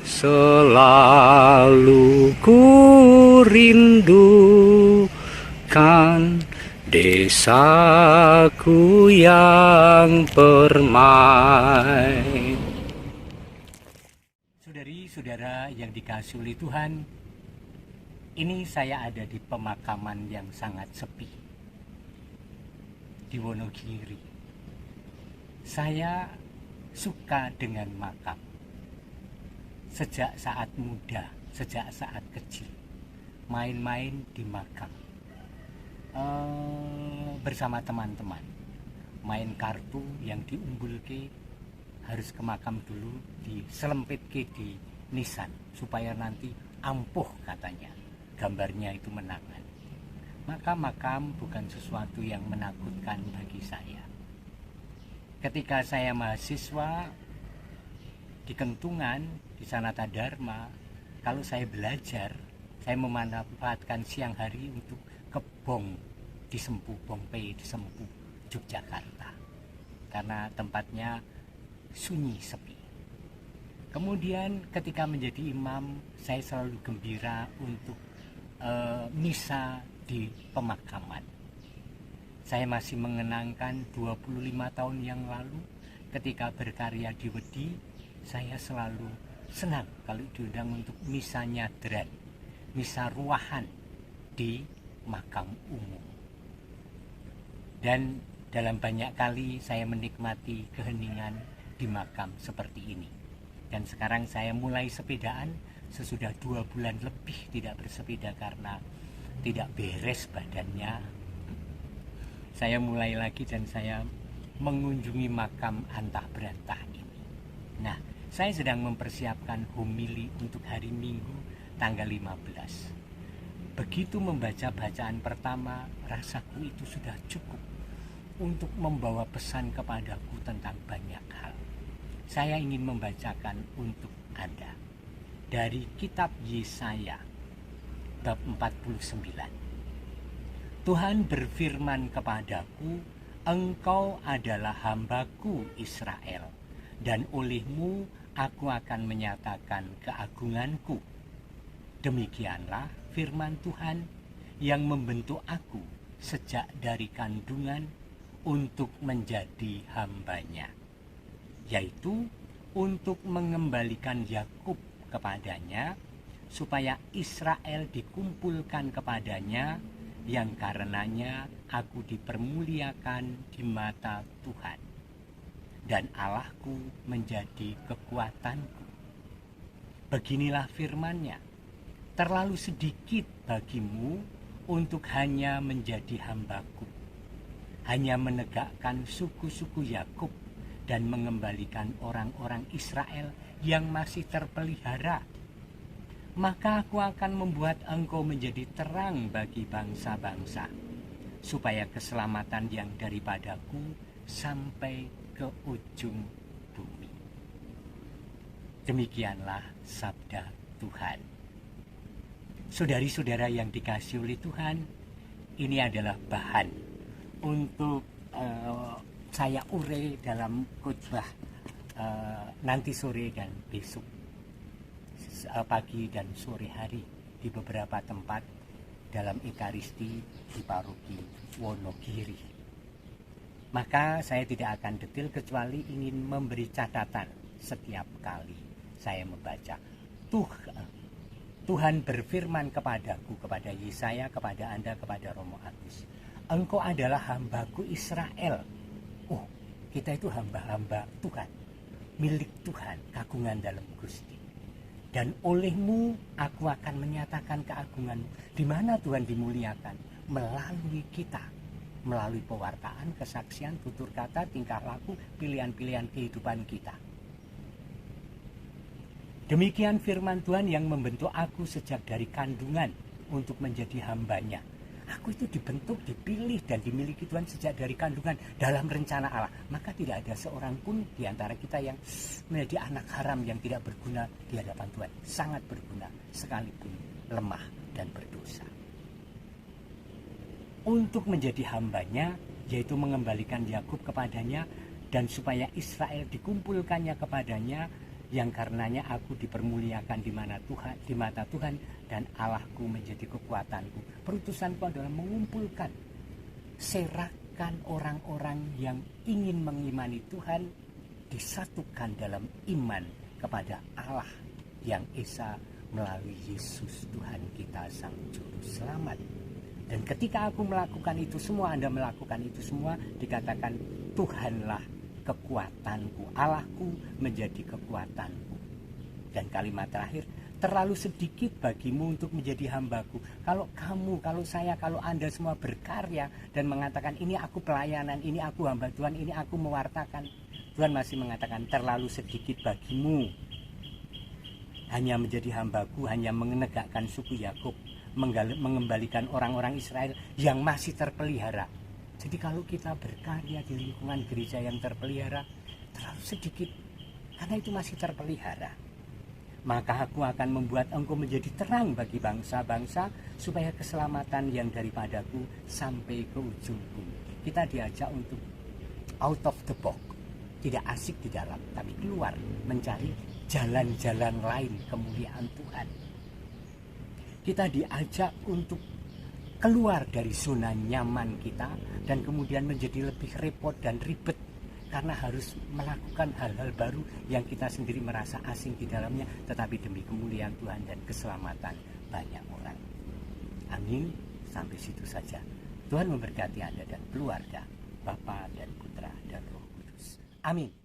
Selalu ku rindukan desaku yang permai. Saudari-saudara yang dikasihi oleh Tuhan, ini saya ada di pemakaman yang sangat sepi di Wonogiri. Saya suka dengan makam. Sejak saat muda, sejak saat kecil, main-main di makam bersama teman-teman, main kartu yang diumbulke harus ke makam dulu, diselempitke di nisan supaya nanti ampuh katanya, gambarnya itu menangan. Maka makam bukan sesuatu yang menakutkan bagi saya. Ketika saya mahasiswa di Kentungan, di Sanata Dharma, kalau saya belajar, saya memanfaatkan siang hari untuk ke Bong di Sempu, Bongpei di Sempu, Yogyakarta, karena tempatnya sunyi, sepi. Kemudian ketika menjadi imam, saya selalu gembira untuk misa di pemakaman. Saya masih mengenangkan 25 tahun yang lalu ketika berkarya di Wedi, saya selalu senang kalau diundang untuk misa nyadran, misa ruahan di makam umum. Dan dalam banyak kali saya menikmati keheningan di makam seperti ini. Dan sekarang saya mulai sepedaan, sesudah 2 bulan lebih tidak bersepeda karena tidak beres badannya. Saya mulai lagi dan saya mengunjungi makam Antah Berantah ini. Nah, saya sedang mempersiapkan homili untuk hari Minggu tanggal 15. Begitu membaca bacaan pertama, rasaku itu sudah cukup untuk membawa pesan kepadaku tentang banyak hal. Saya ingin membacakan untuk Anda dari kitab Yesaya bab 49. Tuhan berfirman kepadaku, engkau adalah hambaku Israel, dan olehmu aku akan menyatakan keagunganku. Demikianlah firman Tuhan yang membentuk aku sejak dari kandungan untuk menjadi hambanya, yaitu untuk mengembalikan Yakub kepadanya, supaya Israel dikumpulkan kepadanya, yang karenanya aku dipermuliakan di mata Tuhan, dan Allahku menjadi kekuatanku. Beginilah firman-Nya, terlalu sedikit bagimu untuk hanya menjadi hambaku, hanya menegakkan suku-suku Yakub dan mengembalikan orang-orang Israel yang masih terpelihara. Maka aku akan membuat engkau menjadi terang bagi bangsa-bangsa, supaya keselamatan yang daripadaku sampai ke ujung bumi. Demikianlah sabda Tuhan. Saudari-saudara yang dikasihi oleh Tuhan, ini adalah bahan untuk saya urei dalam khotbah nanti sore dan besok pagi dan sore hari di beberapa tempat dalam Ekaristi di paroki Wonogiri. Maka saya tidak akan detail kecuali ingin memberi catatan setiap kali saya membaca. Tuhan berfirman kepadaku, kepada Yesaya, kepada Anda, kepada Romo Agus, engkau adalah hambaku Israel. Oh, kita itu hamba-hamba Tuhan, milik Tuhan, kagungan dalam Gusti. Dan olehmu aku akan menyatakan keagunganmu. Di mana Tuhan dimuliakan? Melalui kita, melalui pewartaan, kesaksian, tutur kata, tingkah laku, pilihan-pilihan kehidupan kita. Demikian firman Tuhan yang membentuk aku sejak dari kandungan untuk menjadi hambanya. Aku itu dibentuk, dipilih, dan dimiliki Tuhan sejak dari kandungan dalam rencana Allah. Maka tidak ada seorang pun di antara kita yang menjadi anak haram yang tidak berguna di hadapan Tuhan. Sangat berguna, sekalipun lemah dan berdosa. Untuk menjadi hambanya, yaitu mengembalikan Yakub kepadanya, dan supaya Israel dikumpulkannya kepadanya, yang karenanya aku dipermuliakan di mata Tuhan, dan Allahku menjadi kekuatanku. Perutusanku adalah mengumpulkan, serahkan orang-orang yang ingin mengimani Tuhan, disatukan dalam iman kepada Allah yang esa melalui Yesus Tuhan kita Sang Juru Selamat. Dan ketika aku melakukan itu semua, Anda melakukan itu semua, dikatakan Tuhanlah kekuatanku, Allahku menjadi kekuatanku. Dan kalimat terakhir, terlalu sedikit bagimu untuk menjadi hambaku. Kalau kamu, kalau saya, kalau Anda semua berkarya dan mengatakan ini aku pelayanan, ini aku hamba Tuhan, ini aku mewartakan, Tuhan masih mengatakan terlalu sedikit bagimu hanya menjadi hambaku, hanya menegakkan suku Yakub, mengembalikan orang-orang Israel yang masih terpelihara. Jadi kalau kita berkarya di lingkungan gereja yang terpelihara, terlalu sedikit, karena itu masih terpelihara. Maka aku akan membuat engkau menjadi terang bagi bangsa-bangsa, supaya keselamatan yang daripadaku sampai ke ujung bumi. Kita diajak untuk out of the box, tidak asik di dalam, tapi keluar mencari jalan-jalan lain kemuliaan Tuhan. Kita diajak untuk keluar dari zona nyaman kita dan kemudian menjadi lebih repot dan ribet karena harus melakukan hal-hal baru yang kita sendiri merasa asing di dalamnya, tetapi demi kemuliaan Tuhan dan keselamatan banyak orang. Amin. Sampai situ saja. Tuhan memberkati Anda dan keluarga, Bapa dan Putra dan Roh Kudus. Amin.